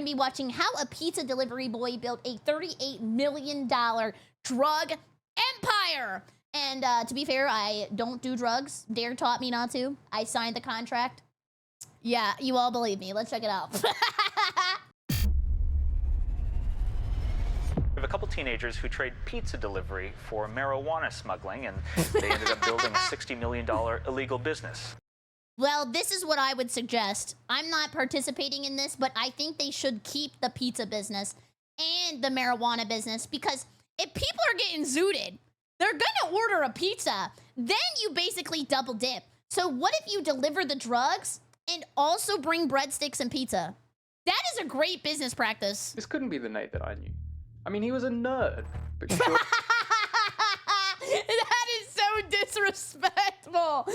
going to be watching how a pizza delivery boy built a $38 million drug empire. And to be fair, I don't do drugs. Dare taught me not to. I signed the contract. Yeah, you all believe me. Let's check it out. We have a couple teenagers who trade pizza delivery for marijuana smuggling, and they ended up building a $60 million illegal business. Well, this is what I would suggest. I'm not participating in this, but I think they should keep the pizza business and the marijuana business, because if people are getting zooted, they're gonna order a pizza. Then you basically double dip. So what if you deliver the drugs and also bring breadsticks and pizza? That is a great business practice. This couldn't be the Nate that I knew. I mean, he was a nerd, but sure. That is so disrespectful.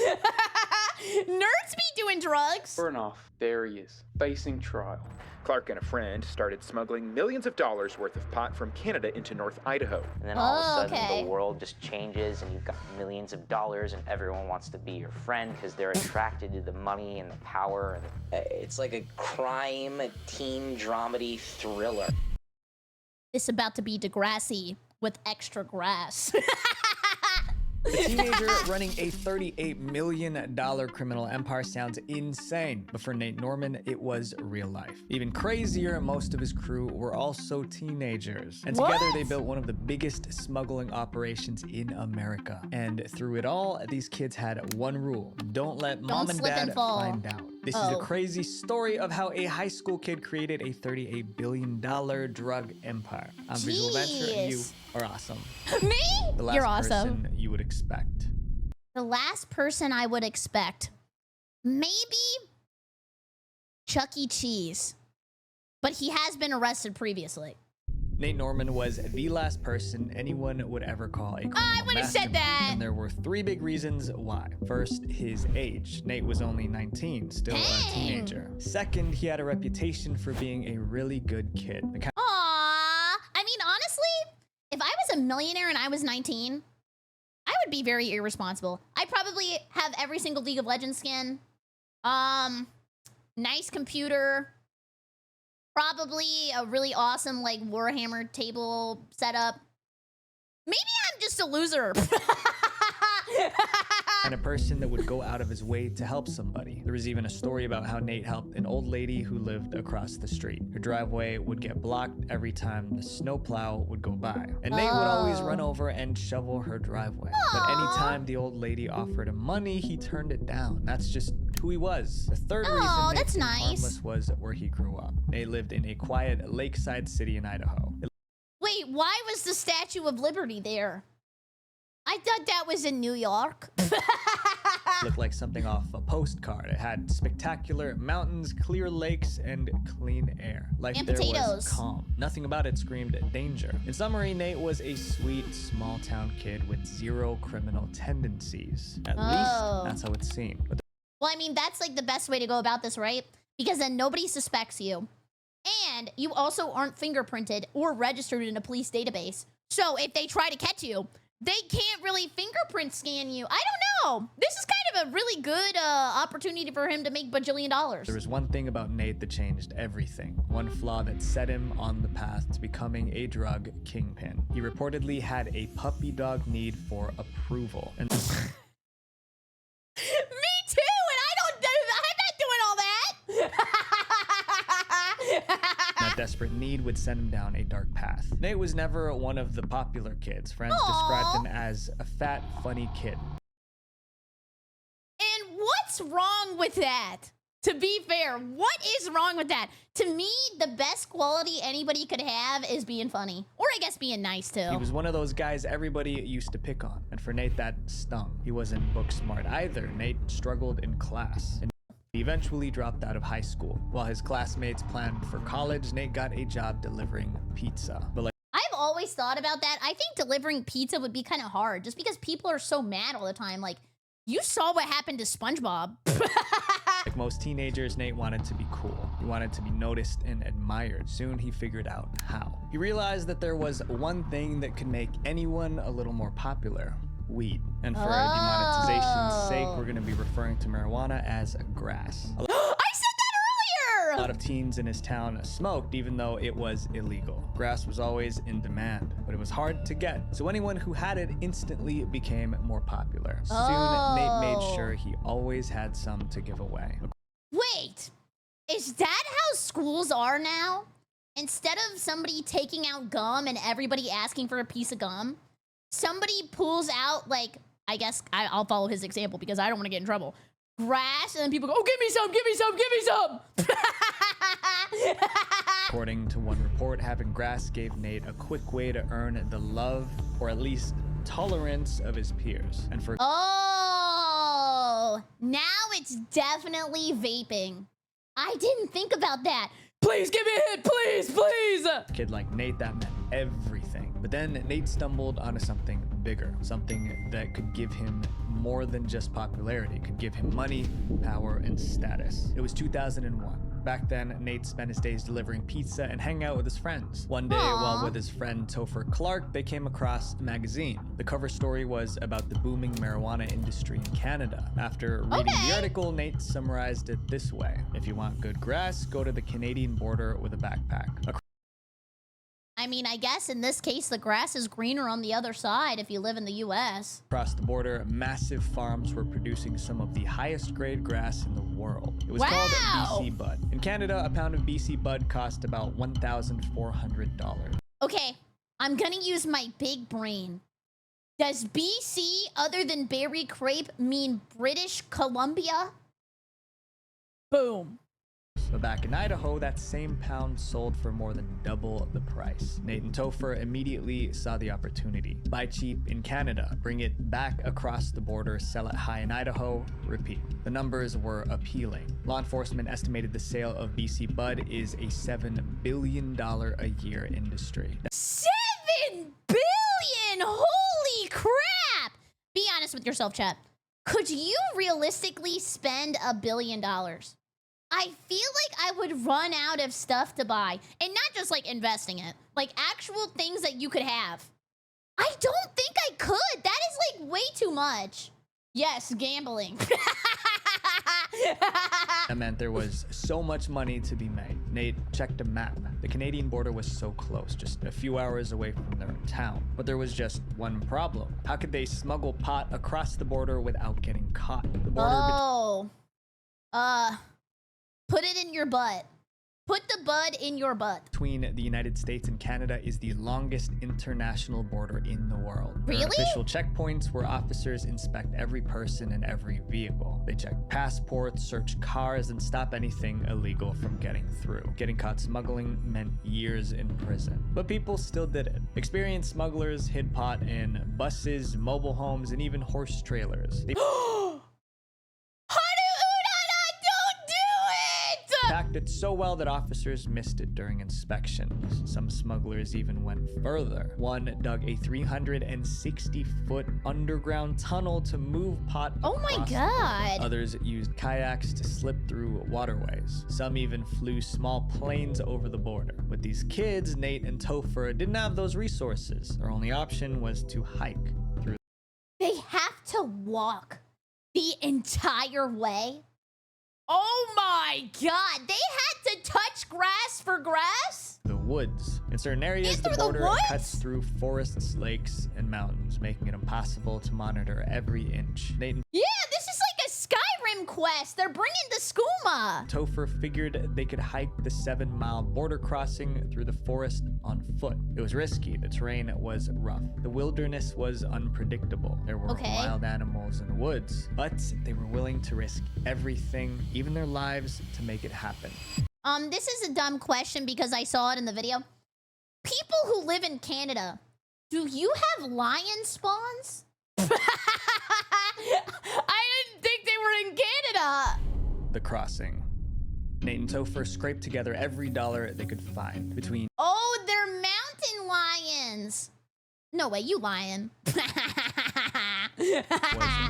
Nerds be doing drugs. Sure enough, there he is, facing trial. Clark and a friend started smuggling millions of dollars worth of pot from Canada into North Idaho. And then all of a sudden, the world just changes, and you've got millions of dollars, and everyone wants to be your friend because they're attracted to the money and the power. It's like a crime, teen dramedy thriller. It's about to be Degrassi with extra grass. A teenager running a $38 million criminal empire sounds insane, but for Nate Norman, it was real life. Even crazier, most of his crew were also teenagers. And together they built one of the biggest smuggling operations in America. And through it all, these kids had one rule: don't let mom and dad find out. This is a crazy story of how a high school kid created a $38 billion drug empire. I'm Visual Venture, and you are awesome. Me? The last You're awesome. person you would expect. The last person I would expect, maybe Chuck E. Cheese, but he has been arrested previously. Nate Norman was the last person anyone would ever call a criminal I would have said that. And there were three big reasons why. First, his age. Nate was only 19, still a teenager. Second, he had a reputation for being a really good kid. Aww. I mean, honestly, if I was a millionaire and I was 19, I would be very irresponsible. I'd probably have every single League of Legends skin. Nice computer. Probably a really awesome, like, Warhammer table setup. Maybe I'm just a loser. And a person that would go out of his way to help somebody. There was even a story about how Nate helped an old lady who lived across the street. Her driveway would get blocked every time the snowplow would go by. And Nate would always run over and shovel her driveway. But anytime the old lady offered him money, he turned it down. That's just who he was. The third reason Nate seemed harmless was where he grew up. Nate lived in a quiet lakeside city in Idaho. Wait, why was the Statue of Liberty there? I thought that was in New York. Looked like something off a postcard. It had spectacular mountains, clear lakes, and clean air. Like there was calm. Nothing about it screamed danger. In summary, Nate was a sweet, small-town kid with zero criminal tendencies. At least, that's how it seemed. But well, I mean, that's like the best way to go about this, right? Because then nobody suspects you. And you also aren't fingerprinted or registered in a police database. So if they try to catch you, they can't really fingerprint scan you. I don't know. This is kind of a really good opportunity for him to make bajillion dollars. There was one thing about Nate that changed everything. One flaw that set him on the path to becoming a drug kingpin. He reportedly had a puppy dog need for approval. And Me too, and I'm not doing all that. that desperate need would send him down a dark path. Nate was never one of the popular kids. Friends described him as a fat, funny kid. And what's wrong with that? To be fair, what is wrong with that? To me, the best quality anybody could have is being funny. Or I guess being nice too. He was one of those guys everybody used to pick on. And for Nate, that stung. He wasn't book smart either. Nate struggled in class. And he eventually dropped out of high school. While his classmates planned for college, Nate got a job delivering pizza. But I've always thought about that. I think delivering pizza would be kind of hard just because people are so mad all the time. Like, you saw what happened to SpongeBob. Like most teenagers, Nate wanted to be cool. He wanted to be noticed and admired. Soon he figured out how. He realized that there was one thing that could make anyone a little more popular: weed. And for demonetization's sake, we're going to be referring to marijuana as grass. I said that earlier! A lot of teens in his town smoked even though it was illegal. Grass was always in demand, but it was hard to get. So anyone who had it instantly became more popular. Soon, Nate made sure he always had some to give away. Wait, is that how schools are now? Instead of somebody taking out gum and everybody asking for a piece of gum, somebody pulls out, like, I guess I'll follow his example because I don't want to get in trouble. Grass, and then people go, oh, give me some, give me some, give me some. According to one report, having grass gave Nate a quick way to earn the love, or at least tolerance, of his peers. And for oh, now it's definitely vaping. I didn't think about that. Please give me a hit, please, please. a kid like Nate, that meant everything. But then Nate stumbled onto something bigger, something that could give him more than just popularity. It could give him money, power, and status. It was 2001. Back then, Nate spent his days delivering pizza and hanging out with his friends. One day, while with his friend Topher Clark, they came across a magazine. The cover story was about the booming marijuana industry in Canada. After reading the article, Nate summarized it this way: if you want good grass, go to the Canadian border with a backpack. I mean, I guess in this case, the grass is greener on the other side if you live in the US. Across the border, massive farms were producing some of the highest grade grass in the world. It was called BC Bud. In Canada, a pound of BC Bud cost about $1,400. Okay, I'm gonna use my big brain. Does BC, other than BerryCrepe, mean British Columbia? Boom. But back in Idaho, that same pound sold for more than double the price. Nate and Topher immediately saw the opportunity. Buy cheap in Canada, bring it back across the border, sell it high in Idaho, repeat. The numbers were appealing. Law enforcement estimated the sale of BC Bud is a $7 billion a year industry. 7 billion! Holy crap! Be honest with yourself, chat. Could you realistically spend $1 billion? I feel like I would run out of stuff to buy. And not just like investing it, like actual things that you could have. I don't think I could. That is like way too much. Yes, gambling. That meant there was so much money to be made. Nate checked a map. The Canadian border was so close, just a few hours away from their town. But there was just one problem. How could they smuggle pot across the border without getting caught? The border put it in your butt. Put the bud in your butt. Between the United States and Canada is the longest international border in the world. Really? There are official checkpoints where officers inspect every person and every vehicle. They check passports, search cars, and stop anything illegal from getting through. Getting caught smuggling meant years in prison. But people still did it. Experienced smugglers hid pot in buses, mobile homes, and even horse trailers. They packed it so well that officers missed it during inspections. Some smugglers even went further. One dug a 360-foot underground tunnel to move pot across. Oh my God. Others used kayaks to slip through waterways. Some even flew small planes over the border. With these kids, Nate and Topher didn't have those resources. Their only option was to hike through. They have to walk the entire way? Oh my God, they had to touch grass for grass? The woods. In certain areas, the border cuts through forests, lakes, and mountains, making it impossible to monitor every inch. Nate and this is like a Skyrim quest. They're bringing the skooma. Topher figured they could hike the 7-mile border crossing through the forest on foot. It was risky. The terrain was rough. The wilderness was unpredictable. There were wild animals in the woods, but they were willing to risk everything, even their lives, to make it happen. This is a dumb question because I saw it in the video. People who live in Canada, do you have lion spawns? I didn't think they were in Canada. The crossing. Nate and Topher scraped together every dollar they could find between. Oh, they're mountain lions. No way, you lion. Was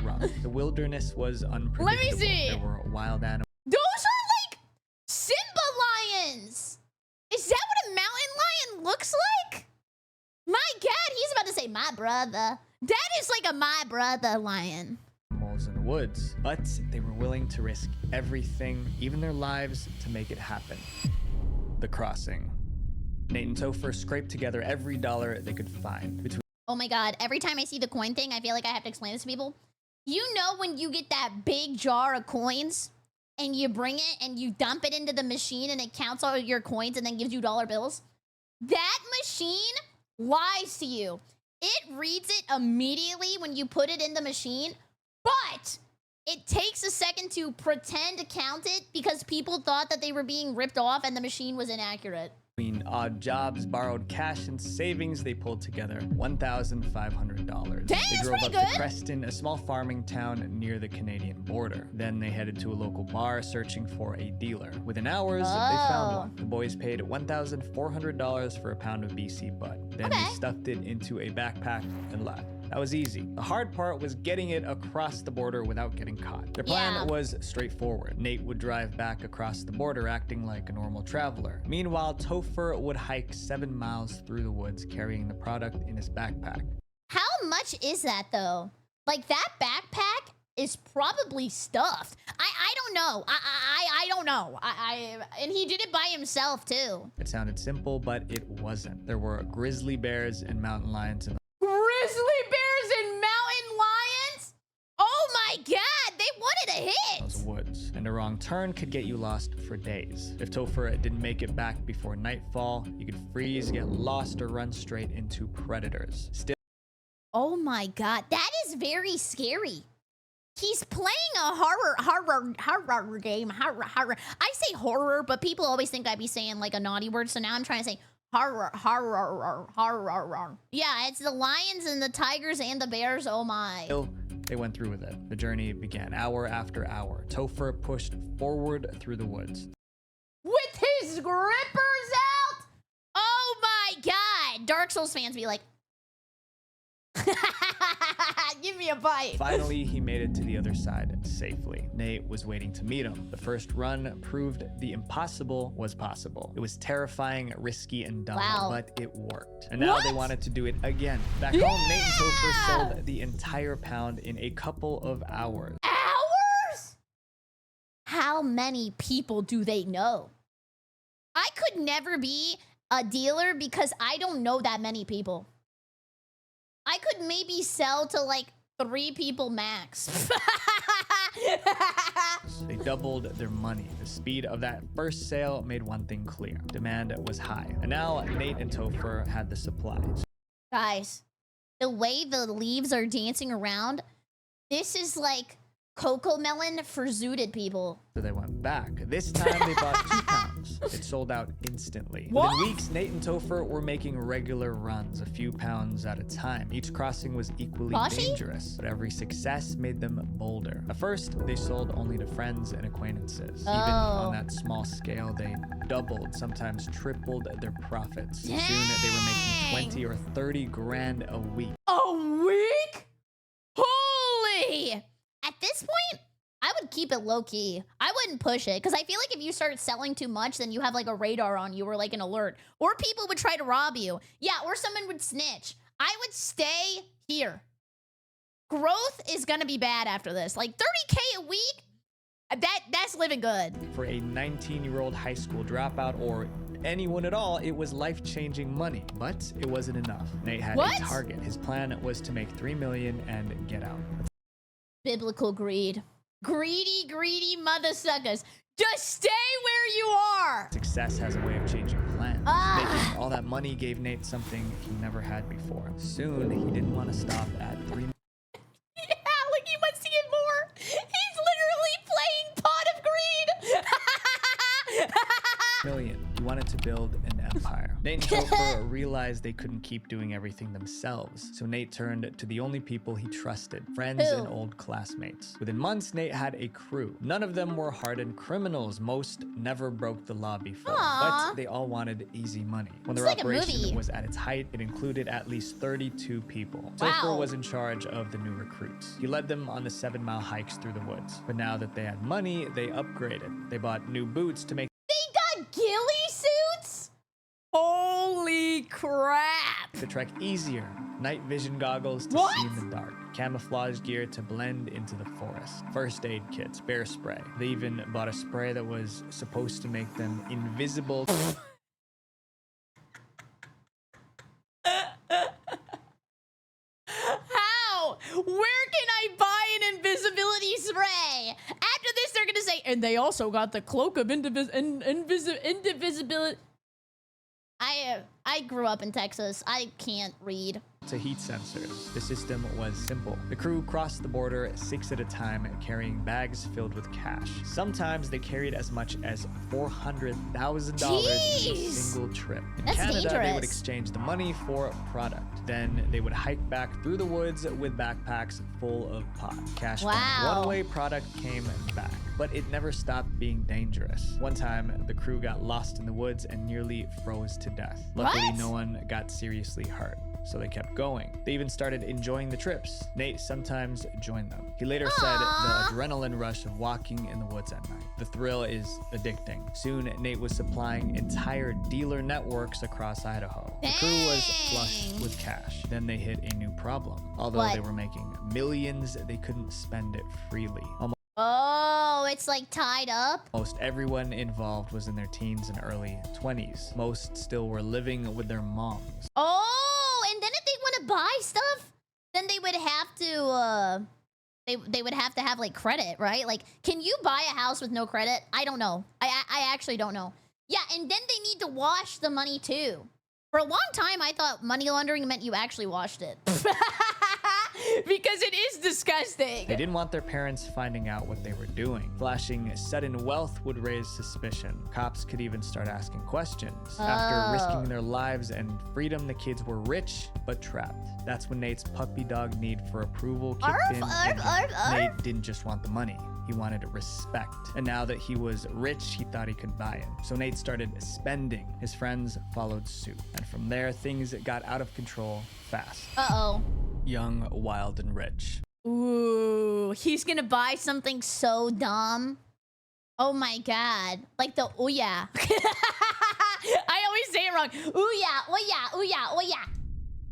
rough. The wilderness was unpredictable. Let me see. There were wild animals. Those are like Simba lions. Is that what a mountain lion looks like? My God, he's about to say my brother. That is like a my brother lion. In the woods, but they were willing to risk everything, even their lives, to make it happen. The crossing. Nate and Topher scraped together every dollar they could find. Oh my God, every time I see the coin thing, I feel like I have to explain this to people. You know when you get that big jar of coins and you bring it and you dump it into the machine and it counts all your coins and then gives you dollar bills? That machine lies to you. It reads it immediately when you put it in the machine, but it takes a second to pretend to count it because people thought that they were being ripped off and the machine was inaccurate. Between odd jobs, borrowed cash, and savings, they pulled together $1,500. They drove up to Preston, a small farming town near the Canadian border. Then they headed to a local bar searching for a dealer. Within hours, they found one. The boys paid $1,400 for a pound of BC bud. Then they stuffed it into a backpack and left. That was easy. The hard part was getting it across the border without getting caught. Their plan was straightforward. Nate would drive back across the border acting like a normal traveler. Meanwhile, Topher would hike 7 miles through the woods carrying the product in his backpack. How much is that though? Like that backpack is probably stuffed. I don't know. I don't know. And he did it by himself too. It sounded simple, but it wasn't. There were grizzly bears and mountain lions in the Grizzly bears and mountain lions? Oh my God, they wanted a hit. those woods, and a wrong turn could get you lost for days. If Topher didn't make it back before nightfall, you could freeze, get lost, or run straight into predators. Still, oh my God, that is very scary. He's playing a horror game. Horror. I say horror, but people always think I'd be saying like a naughty word, so now I'm trying to say horror. Yeah, it's the lions and the tigers and the bears. Oh my. they went through with it. The journey began hour after hour. Topher pushed forward through the woods. With his grippers out? Oh my God. Dark Souls fans be like, give me a bite. Finally, he made it to the other side safely. Nate was waiting to meet him. The first run proved the impossible was possible. It was terrifying, risky, and dumb, but it worked. And now they wanted to do it again. Back home, Nate and Topher sold the entire pound in a couple of hours. Hours? How many people do they know? I could never be a dealer because I don't know that many people. I could maybe sell to like 3 people max. They doubled their money. The speed of that first sale made one thing clear. Demand was high. And now Nate and Topher had the supplies. Guys, the way the leaves are dancing around, this is like Cocoa Melon for zooted people. So they went back. This time they bought 2 pounds. It sold out instantly. Within weeks, Nate and Topher were making regular runs, a few pounds at a time. Each crossing was equally dangerous, but every success made them bolder. At first, they sold only to friends and acquaintances. Even on that small scale, they doubled, sometimes tripled their profits. Soon, they were making 20 or 30 grand a week. A week? Holy! At this point, I would keep it low-key. I wouldn't push it, because I feel like if you start selling too much, then you have like a radar on you or like an alert. Or people would try to rob you. Yeah, or someone would snitch. I would stay here. Growth is gonna be bad after this. Like 30K a week? That's living good. For a 19-year-old high school dropout or anyone at all, it was life-changing money. But it wasn't enough. Nate had a target. His plan was to make $3 million and get out. Biblical greed. Greedy, greedy mother suckers. Just stay where you are. Success has a way of changing plans. Making all that money gave Nate something he never had before. Soon, he didn't want to stop at 3 million. Yeah, like he wants to get more. He's literally playing Pot of Greed. Million. He wanted to build an empire. Nate and Topher realized they couldn't keep doing everything themselves. So Nate turned to the only people he trusted, friends and old classmates. Within months, Nate had a crew. None of them were hardened criminals. Most never broke the law before. But they all wanted easy money. When their operation was at its height, it included at least 32 people. Topher was in charge of the new recruits. He led them on the 7-mile hikes through the woods. But now that they had money, they upgraded. They bought new boots to make Ghillie suits? Holy crap. the trek easier. night vision goggles to see in the dark, camouflage gear to blend into the forest, first aid kits, bear spray. They even bought a spray that was supposed to make them invisible. How? Where can I buy an invisibility spray? After this, they're gonna say, and they also got the cloak of indivisibility. I grew up in Texas. I can't read. To heat sensors. The system was simple. The crew crossed the border 6 at a time, carrying bags filled with cash. Sometimes they carried as much as $400,000 in a single trip. In That's Canada, they dangerous. would exchange the money for product. Then they would hike back through the woods with backpacks full of pot. Cash from Wow. one way, product came back. But it never stopped being dangerous. One time, the crew got lost in the woods and nearly froze to death. Luckily, What? no one got seriously hurt, so they kept going. They even started enjoying the trips. Nate sometimes joined them. He later said the adrenaline rush of walking in the woods at night. The thrill is addicting. Soon, Nate was supplying entire dealer networks across Idaho. The crew was flush with cash. Then they hit a new problem. Although What? they were making millions, they couldn't spend it freely. Oh, it's like tied up. Almost everyone involved was in their teens and early 20s. Most still were living with their moms. Oh, and then if they want to buy stuff, then they would have to they would have to have like credit, right? Like, can you buy a house with no credit? I don't know. I actually don't know. Yeah, and then they need to wash the money too. For a long time, I thought money laundering meant you actually washed it. Because it is disgusting. They didn't want their parents finding out what they were doing. Flashing sudden wealth would raise suspicion. Cops could even start asking questions. After risking their lives and freedom, the kids were rich but trapped. That's when Nate's puppy dog need for approval kicked in. Nate didn't just want the money. He wanted respect. And now that he was rich, he thought he could buy it. So Nate started spending. His friends followed suit. And from there, things got out of control fast. Uh-oh. Young, wild, and rich. Ooh, he's gonna buy something so dumb. Oh my god. Like the ooh yeah. I always say it wrong. Ooh yeah, ooh yeah, ooh yeah, ooh yeah.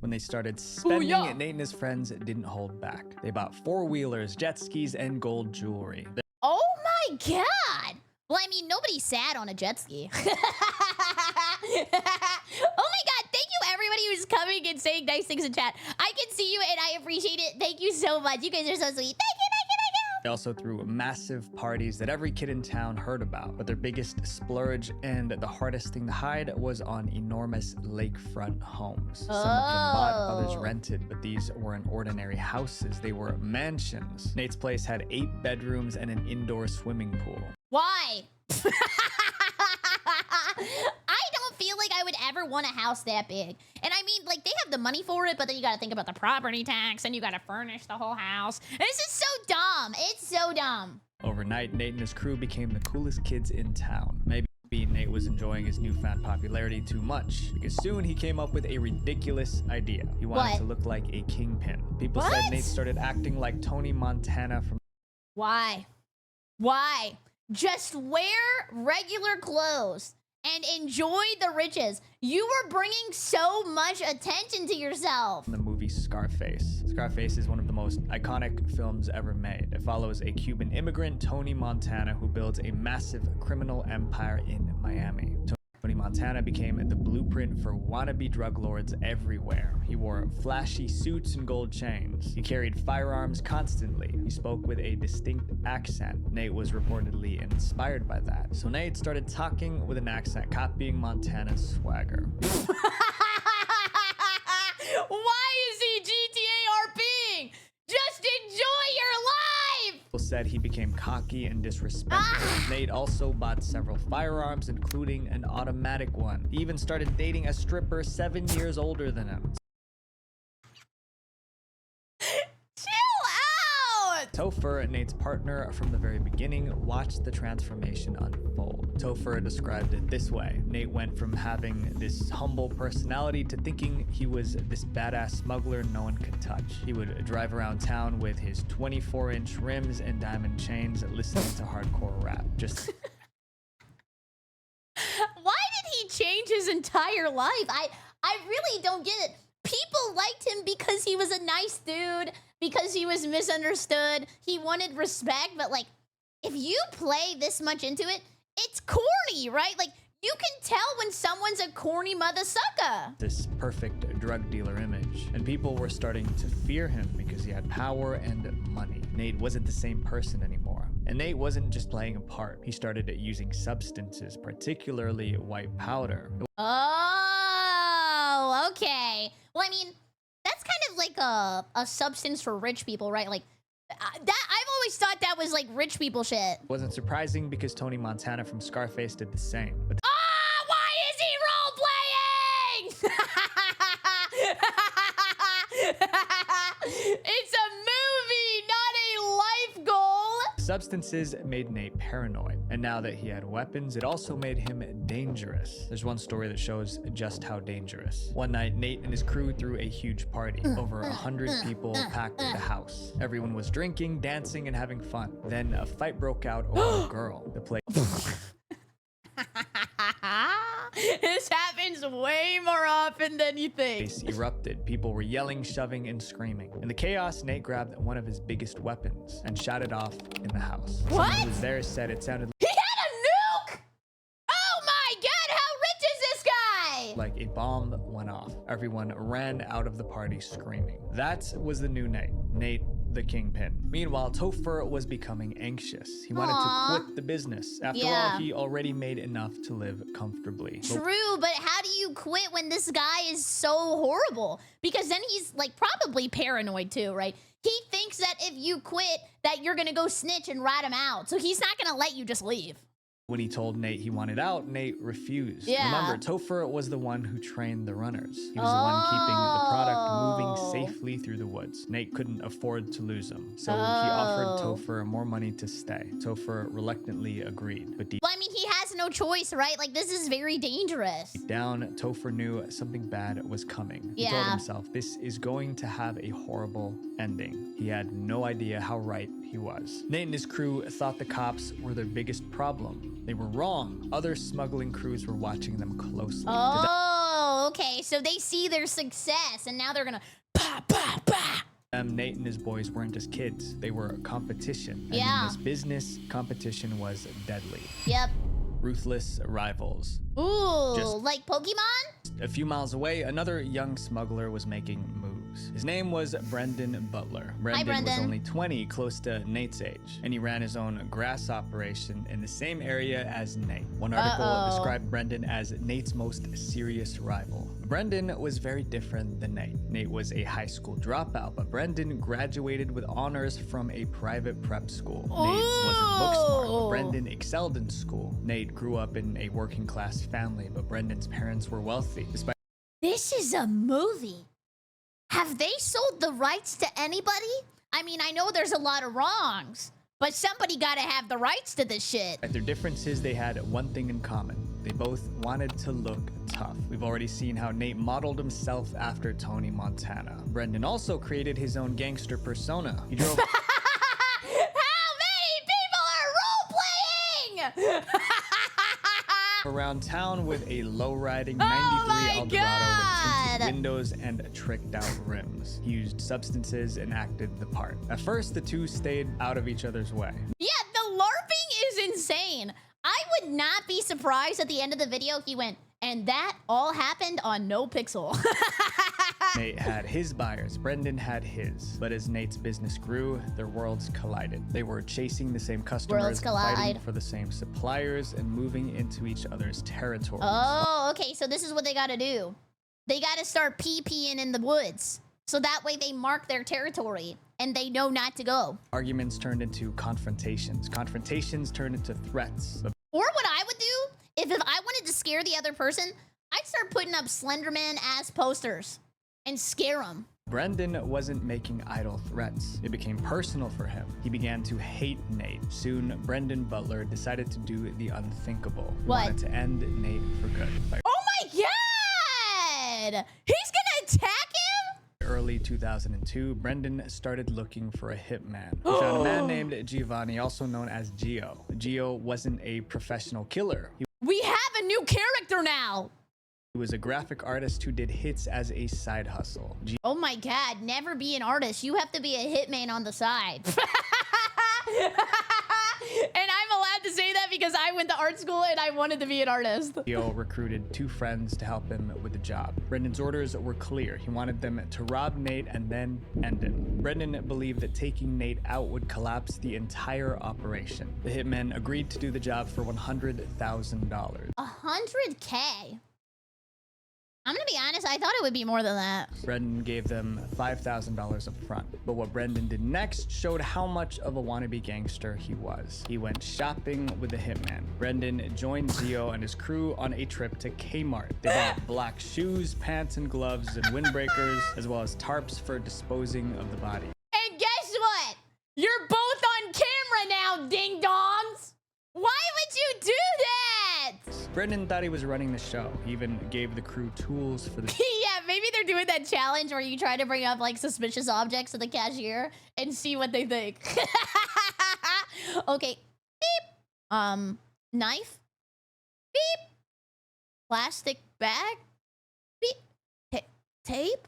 When they started spending, yeah. Nate and his friends didn't hold back. They bought 4-wheelers, jet skis, and gold jewelry. Oh my god. Well, I mean, nobody's sad on a jet ski. Oh my god, thank you everybody who's coming and saying nice things in chat. I can see you and I appreciate it. Thank you so much. You guys are so sweet. Thank you, thank you, thank you. They also threw massive parties that every kid in town heard about. But their biggest splurge and the hardest thing to hide was on enormous lakefront homes. Some of them bought, others rented, but these weren't ordinary houses. They were mansions. Nate's place had 8 bedrooms and an indoor swimming pool. Why? I don't feel like I would ever want a house that big. And I mean, like, they have the money for it, but then you gotta think about the property tax and you gotta furnish the whole house. This is so dumb. It's so dumb. Overnight, Nate and his crew became the coolest kids in town. Maybe Nate was enjoying his newfound popularity too much, because soon he came up with a ridiculous idea. He wanted to look like a kingpin. People said Nate started acting like Tony Montana from... Why? Why? Just wear regular clothes and enjoy the riches. You were bringing so much attention to yourself. the movie Scarface. Scarface is one of the most iconic films ever made. It follows a Cuban immigrant, Tony Montana, who builds a massive criminal empire in Miami. Tony Montana became the blueprint for wannabe drug lords everywhere. He wore flashy suits and gold chains. He carried firearms constantly. He spoke with a distinct accent. Nate was reportedly inspired by that. So Nate started talking with an accent, copying Montana's swagger. Why is he GTA RPing? Just enjoy your life! People said he became cocky and disrespectful. Nate also bought several firearms, including an automatic one. He even started dating a stripper 7 years older than him. Topher, Nate's partner from the very beginning, watched the transformation unfold. Topher described it this way. Nate went from having this humble personality to thinking he was this badass smuggler no one could touch. He would drive around town with his 24-inch rims and diamond chains, listening to hardcore rap. Just... Why did he change his entire life? I really don't get it. People liked him because he was a nice dude, because he was misunderstood. He wanted respect, but like, if you play this much into it, it's corny, right? Like, you can tell when someone's a corny mother sucker. This perfect drug dealer image, and people were starting to fear him because he had power and money. Nate wasn't the same person anymore. And Nate wasn't just playing a part. He started using substances, particularly white powder. Oh, okay. Well, I mean, that's kind of like a substance for rich people, right? Like, that I've always thought that was like rich people shit. It wasn't surprising because Tony Montana from Scarface did the same. But why is he role playing? It's a movie, not a life goal. substances made Nate paranoid. And now that he had weapons, it also made him dangerous. There's one story that shows just how dangerous. One night, Nate and his crew threw a huge party. Over 100 people packed the house. Everyone was drinking, dancing, and having fun. Then a fight broke out over a girl. The place This happens way more often than you think. erupted. People were yelling, shoving, and screaming. In the chaos, Nate grabbed one of his biggest weapons and shot it off in the house. What? Someone who was there said it sounded He had a nuke? Oh my god, how rich is this guy? like a bomb went off. Everyone ran out of the party screaming. That was the new Nate. Nate the Kingpin. Meanwhile, Topher was becoming anxious. He wanted Aw. to quit the business. After Yeah. all, he already made enough to live comfortably. But True, but how do you quit when this guy is so horrible? Because then he's like probably paranoid too, right? He thinks that if you quit, that you're gonna go snitch and rat him out. So he's not gonna let you just leave. when he told Nate he wanted out, Nate refused. Yeah. Remember, Topher was the one who trained the runners. He was the one keeping the product Oh. moving safely through the woods. Nate couldn't afford to lose him, so he offered Oh. Topher more money to stay. Topher reluctantly agreed, but deep Well, I mean, he has no choice, right? Like, this is very dangerous. down, Topher knew something bad was coming. He told Yeah. himself, this is going to have a horrible ending. He had no idea how right he was. Nate and his crew thought the cops were their biggest problem. They were wrong. Other smuggling crews were watching them closely. To Oh, okay. So they see their success, and now they're gonna pa pa pa. them, Nate and his boys weren't just kids. They were competition. And Yeah. in this business, competition was deadly. Yep. Ruthless rivals. Ooh, Just- like Pokemon? A few miles away, another young smuggler was making moves. His name was Brendan Butler. Brendan was Brendan. only 20, close to Nate's age, and he ran his own grass operation in the same area as Nate. One article Uh-oh. described Brendan as Nate's most serious rival. Brendan was very different than Nate. Nate was a high school dropout, but Brendan graduated with honors from a private prep school. Nate wasn't book smart, but Ooh. Brendan excelled in school. Nate grew up in a working class family, but Brendan's parents were wealthy. Despite This is a movie. Have they sold the rights to anybody? I mean, I know there's a lot of wrongs, but somebody gotta have the rights to this shit. their differences, they had one thing in common. They both wanted to look tough. We've already seen how Nate modeled himself after Tony Montana. Brendan also created his own gangster persona. He drove How many people are role playing? around town with a low-riding Oh 93 my Eldorado with God. tinted windows and tricked-out rims. He used substances and acted the part. At first, the two stayed out of each other's way. Yeah, the LARPing is insane. I would not be surprised at the end of the video he went, and that all happened on no pixel. Nate had his buyers, Brendan had his. But as Nate's business grew, their worlds collided. They were chasing the same customers, Worlds collide. fighting for the same suppliers, and moving into each other's territories. Oh, okay, so this is what they gotta do. They gotta start pee-peeing in the woods. So that way they mark their territory and they know not to go. Arguments turned into confrontations. Confrontations turned into threats. But Or what I would do, if I wanted to scare the other person, I'd start putting up Slenderman-ass posters and scare them. Brendan wasn't making idle threats. It became personal for him. He began to hate Nate. Soon, Brendan Butler decided to do the unthinkable. He What? wanted to end Nate for good. By Oh my god! He's gonna attack him? early 2002, Brendan started looking for a hitman. He found a man named Giovanni, also known as Gio. Gio wasn't a professional killer. He We have a new character now! He was a graphic artist who did hits as a side hustle. Oh my God, never be an artist. You have to be a hitman on the side. And I'm allowed to say that because I went to art school and I wanted to be an artist. Gio recruited 2 friends to help him with the job. Brendan's orders were clear. He wanted them to rob Nate and then end him. Brendan believed that taking Nate out would collapse the entire operation. The hitmen agreed to do the job for $100,000. $100K? I'm gonna be honest, I thought it would be more than that. Brendan gave them $5,000 up front. But what Brendan did next showed how much of a wannabe gangster he was. He went shopping with the hitman. Brendan joined Gio and his crew on a trip to Kmart. They bought black shoes, pants and gloves, and windbreakers, as well as tarps for disposing of the body. And guess what? You're both on camera now, ding-dongs! Why would you do that? Brendan thought he was running the show. He even gave the crew tools for the Yeah, maybe they're doing that challenge where you try to bring up like suspicious objects to the cashier and see what they think. Okay. Beep. Knife. Beep. Plastic bag. Beep. Tape.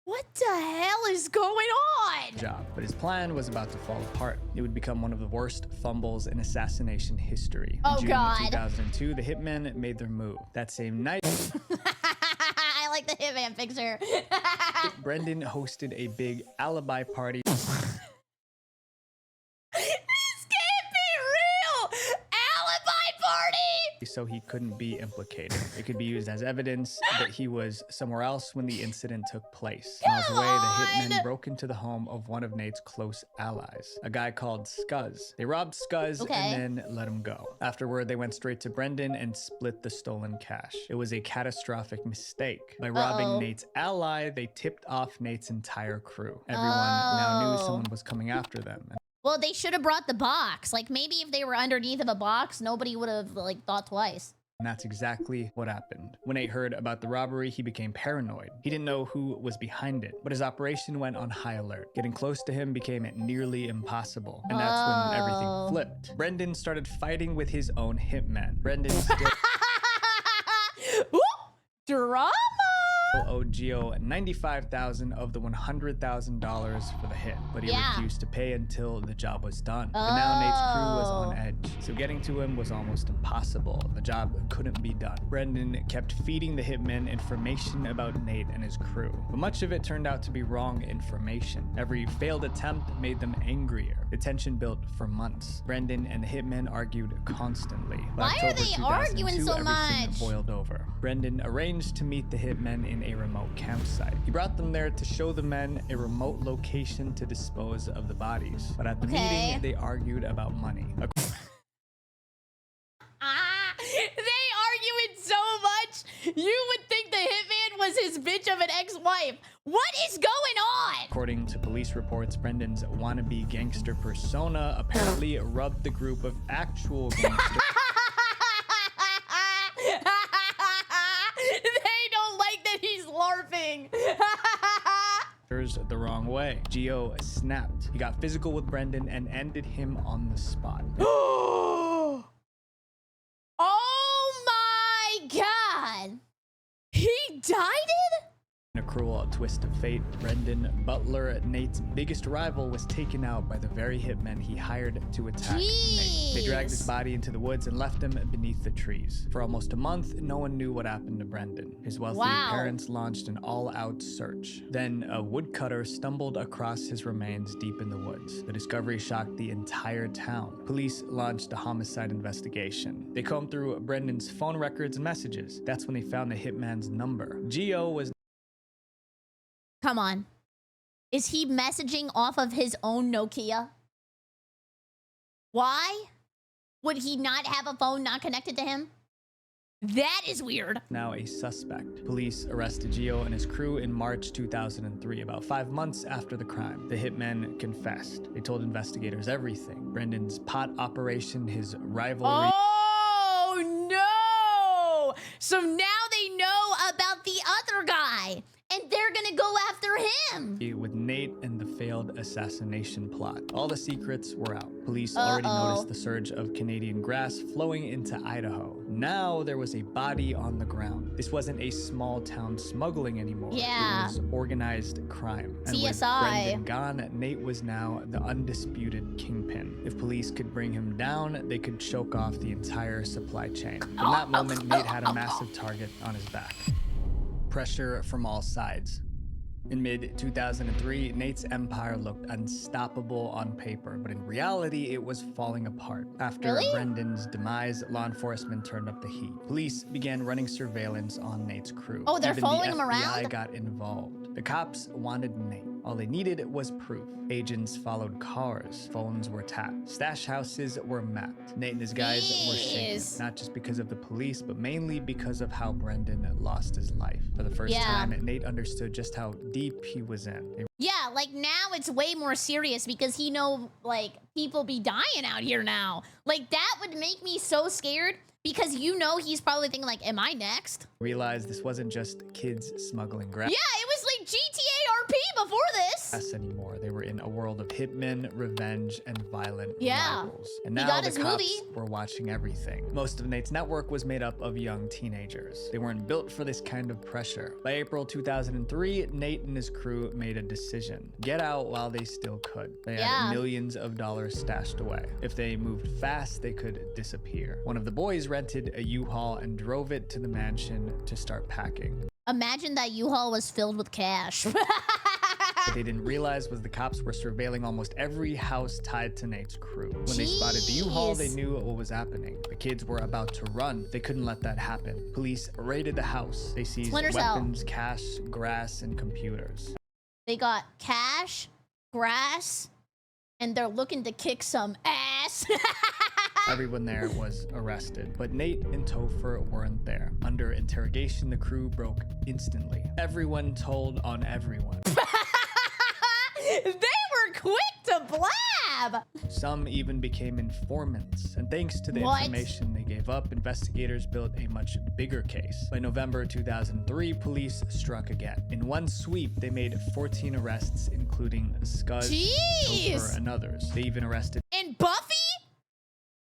What the hell is going on? job. But his plan was about to fall apart. It would become one of the worst fumbles in assassination history. Oh, in June God. 2002, the hitmen made their move. That same night, I like the hitman picture. Brendan hosted a big alibi party. This can't be real! Alibi party! So he couldn't be implicated. It could be used as evidence that he was somewhere else when the incident took place. Miles away, the hitmen broke into the home of one of Nate's close allies, a guy called Scuzz. They robbed Scuzz and then let him go. Afterward, they went straight to Brendan and split the stolen cash. It was a catastrophic mistake. By robbing Nate's ally, they tipped off Nate's entire crew. Everyone now knew someone was coming after them. Well, they should have brought the box. Like, maybe if they were underneath of a box, nobody would have, like, thought twice. And that's exactly what happened. When Nate heard about the robbery, he became paranoid. He didn't know who was behind it, but his operation went on high alert. Getting close to him became nearly impossible. And that's when everything flipped. Brendan started fighting with his own hitman. Brendan still Ooh, drama! owed Gio $95,000 of the $100,000 for the hit, but he refused to pay until the job was done. But now Nate's crew was on edge, so getting to him was almost impossible. The job couldn't be done. Brendan kept feeding the hitmen information about Nate and his crew, but much of it turned out to be wrong information. Every failed attempt made them angrier. The tension built for months. Brendan and the hitmen argued constantly. By Why are October they arguing 2002, so everything much? boiled over. Brendan arranged to meet the hitmen in a remote campsite. He brought them there to show the men a remote location to dispose of the bodies. But at the meeting, they argued about money. They arguing so much, you would think the hitman was his bitch of an ex-wife. What is going on? According to police reports, Brendan's wannabe gangster persona apparently rubbed the group of actual gangsters LARPing. the wrong way. Gio snapped. He got physical with Brendan and ended him on the spot. Oh my God. He died? In a cruel twist of fate, Brendan Butler, Nate's biggest rival, was taken out by the very hitmen he hired to attack Nate. They dragged his body into the woods and left him beneath the trees. For almost a month, no one knew what happened to Brendan. His wealthy parents launched an all-out search. Then a woodcutter stumbled across his remains deep in the woods. The discovery shocked the entire town. Police launched a homicide investigation. They combed through Brendan's phone records and messages. That's when they found the hitman's number. Gio was Come on. Is he messaging off of his own Nokia? Why would he not have a phone not connected to him? That is weird. now a suspect. Police arrested Gio and his crew in March 2003, about 5 months after the crime. The hitmen confessed. They told investigators everything. Brendan's pot operation, his rivalry. Oh no! So now they know about the other guy. And they're gonna go after him him? With Nate and the failed assassination plot. All the secrets were out. Police already noticed the surge of Canadian grass flowing into Idaho. Now there was a body on the ground. This wasn't a small town smuggling anymore. Yeah. It was organized crime. And with CSI. Brendan gone, Nate was now the undisputed kingpin. If police could bring him down, they could choke off the entire supply chain. From that moment, Nate had a massive target on his back. Pressure from all sides. In mid-2003, Nate's empire looked unstoppable on paper, but in reality, it was falling apart. After Really? Brendan's demise, law enforcement turned up the heat. Police began running surveillance on Nate's crew. Oh, they're Even following the him FBI around? got involved. The cops wanted Nate. All they needed was proof. Agents followed cars. Phones were tapped. Stash houses were mapped. Nate and his guys were shaken, Jeez. not just because of the police, but mainly because of how Brendan lost his life. For the first time, Nate understood just how deep he was in. They Yeah, like now it's way more serious because he know like people be dying out here now. Like that would make me so scared because you know he's probably thinking like, am I next? realized this wasn't just kids smuggling grass Yeah, it was like GTA RP before this. anymore. They were in a world of hitmen, revenge, and violent Yeah. rivals. And He now got the his cops movie. were watching everything. Most of Nate's network was made up of young teenagers. They weren't built for this kind of pressure. By April 2003, Nate and his crew made a decision. Get out while they still could. They Yeah. had millions of dollars stashed away. If they moved fast, they could disappear. One of the boys rented a U-Haul and drove it to the mansion to start packing. Imagine that U-Haul was filled with cash. What they didn't realize was the cops were surveilling almost every house tied to Nate's crew. When they spotted the U-Haul, they Jeez. knew what was happening. The kids were about to run. They couldn't let that happen. Police raided the house. They seized Splinter Cell. weapons, cash, grass, and computers. They got cash, grass, and they're looking to kick some ass. Everyone there was arrested, but Nate and Topher weren't there. Under interrogation, the crew broke instantly. Everyone told on everyone. They were quick to blab. Some even became informants, and thanks to the What? information they gave up, investigators built a much bigger case. By November 2003, police struck again. In one sweep, they made 14 arrests, including Scuzz, Jeez. Topher, and others. They even arrested And Buffy?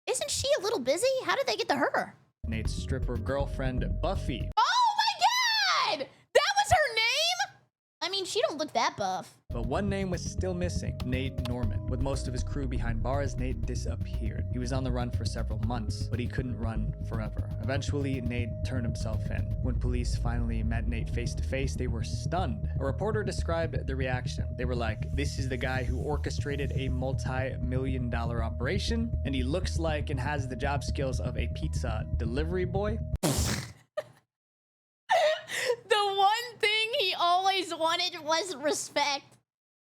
Isn't she a little busy? How did they get to her? Nate's stripper girlfriend, Buffy. Oh my god! That was her name? I mean, she don't look that buff. But one name was still missing, Nate Norman. With most of his crew behind bars, Nate disappeared. He was on the run for several months, but he couldn't run forever. Eventually, Nate turned himself in. When police finally met Nate face to face, they were stunned. A reporter described the reaction. They were like, "This is the guy who orchestrated a multi-million-dollar operation, and he looks like and has the job skills of a pizza delivery boy." The one thing he always wanted was respect.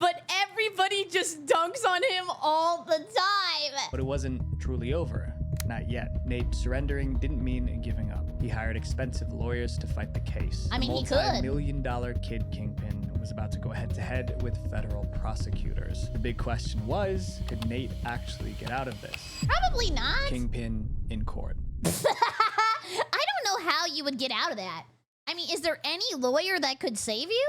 But everybody just dunks on him all the time. But it wasn't truly over. Not yet. Nate surrendering didn't mean giving up. He hired expensive lawyers to fight the case. I mean, he The could. multi-million-dollar kid kingpin was about to go head-to-head with federal prosecutors. The big question was, could Nate actually get out of this? Probably not. Kingpin in court. I don't know how you would get out of that. I mean, is there any lawyer that could save you?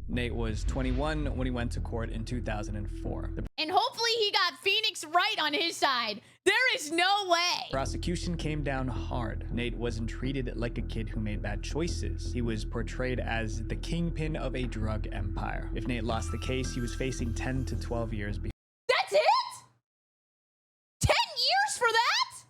Nate was 21 when he went to court in 2004. The And hopefully he got Phoenix right on his side. There is no way. prosecution came down hard. Nate wasn't treated like a kid who made bad choices. He was portrayed as the kingpin of a drug empire. If Nate lost the case, he was facing 10 to 12 years behind. That's it? 10 years for that?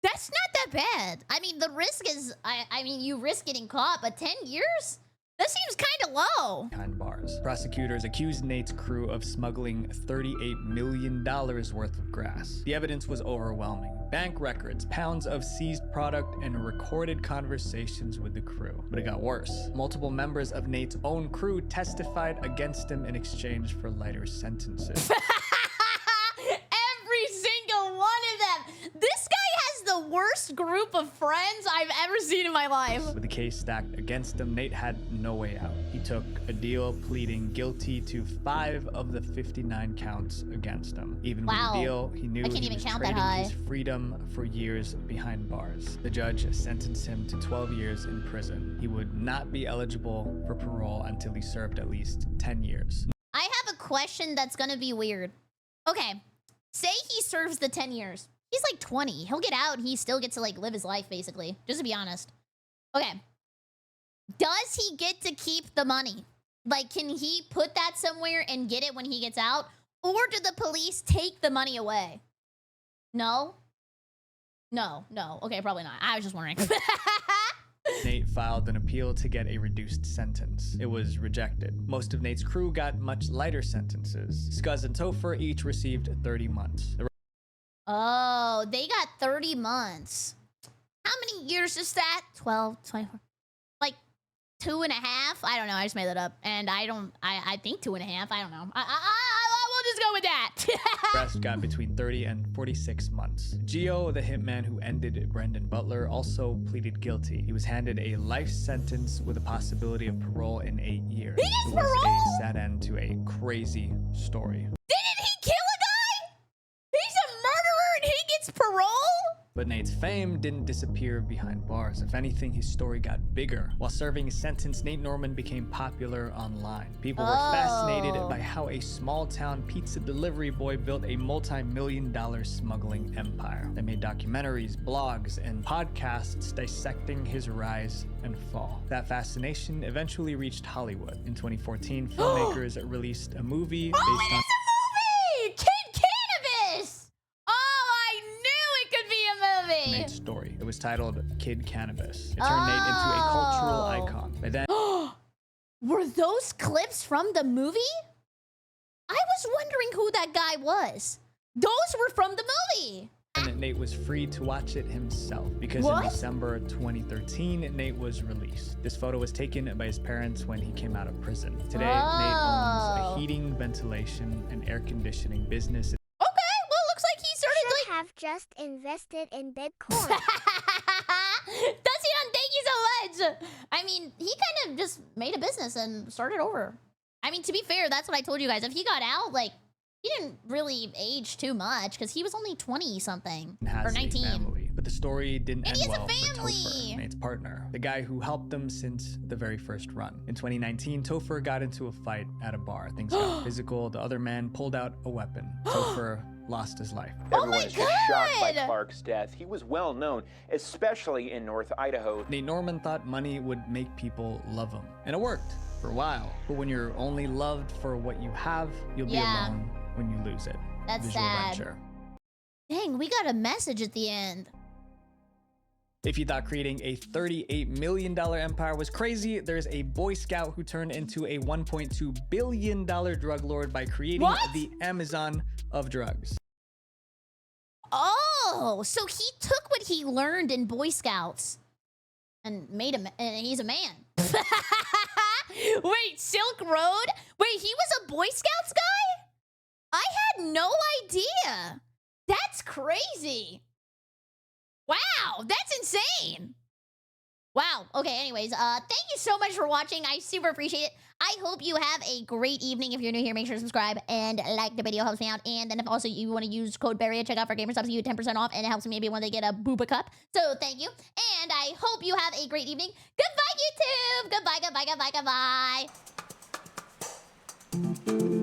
That's not that bad. I mean, the risk is, I mean, you risk getting caught, but 10 years? That seems kind of low. behind bars. Prosecutors accused Nate's crew of smuggling $38 million worth of grass. The evidence was overwhelming. Bank records, pounds of seized product, and recorded conversations with the crew. But it got worse. Multiple members of Nate's own crew testified against him in exchange for lighter sentences. Every single one of them. This guy has the worst group of friends I've ever seen in my life. With the case stacked against against him, Nate had no way out. He took a deal pleading guilty to 5 of the 59 counts against him. Even with the deal, he knew he was trading his freedom for years behind bars. The judge sentenced him to 12 years in prison. He would not be eligible for parole until he served at least 10 years. I have a question that's gonna be weird. Okay, say he serves the 10 years. He's like 20. He'll get out and he still gets to like live his life, basically. Just to be honest. Okay. Does he get to keep the money? Like, can he put that somewhere and get it when he gets out? Or do the police take the money away? No? No. Okay, probably not. I was just wondering. Nate filed an appeal to get a reduced sentence. It was rejected. Most of Nate's crew got much lighter sentences. Scuzz and Topher each received 30 months. Oh, they got 30 months. How many years is that? 12, 24. Like 2.5? I don't know. I just made that up. And I think 2.5. I don't know. We'll just go with that. The rest got between 30 and 46 months. Gio, the hitman who ended Brendan Butler, also pleaded guilty. He was handed a life sentence with a possibility of parole in 8 years. He gets parole? It was a sad end to a crazy story. Didn't he kill a guy? He's a murderer and he gets parole? But Nate's fame didn't disappear behind bars. If anything, his story got bigger. While serving his sentence, Nate Norman became popular online. People were fascinated by how a small-town pizza delivery boy built a multi-million-dollar smuggling empire. They made documentaries, blogs, and podcasts dissecting his rise and fall. That fascination eventually reached Hollywood. In 2014, filmmakers released a movie based on... Nate's story. It was titled Kid Cannabis. It turned Nate into a cultural icon. But then were those clips from the movie? I was wondering who that guy was. Those were from the movie. And Nate was free to watch it himself because in December 2013, Nate was released. This photo was taken by his parents when he came out of prison. Today, Nate owns a heating, ventilation, and air conditioning business. Have just invested in Bitcoin. Does he? Thank you so much. I mean, he kind of just made a business and started over. I mean, to be fair, that's what I told you guys. If he got out, like, he didn't really age too much because he was only 20-something or 19. Family. But the story didn't end well for family. Topher, Nate's partner, the guy who helped them since the very first run. In 2019, Topher got into a fight at a bar. Things got physical. The other man pulled out a weapon. Topher lost his life. Everyone is just shocked by Clark's death. He was well known, especially in North Idaho. Nate Norman thought money would make people love him. And it worked for a while. But when you're only loved for what you have, you'll be alone when you lose it. That's Visual sad. Venture. Dang, we got a message at the end. If you thought creating a $38 million empire was crazy, there's a Boy Scout who turned into a $1.2 billion drug lord by creating the Amazon of drugs. Oh, so he took what he learned in Boy Scouts and made him, and he's a man. Wait, Silk Road? Wait, he was a Boy Scouts guy? I had no idea. That's crazy. Wow, that's insane. Wow. Okay, anyways, thank you so much for watching. I super appreciate it. I hope you have a great evening. If you're new here, make sure to subscribe and like the video. Helps me out. And then if also you want to use code Berry at checkout for GamerStop, you get 10% off, and it helps me maybe when they get a booba cup. So thank you. And I hope you have a great evening. Goodbye, YouTube. Goodbye, goodbye, goodbye, goodbye.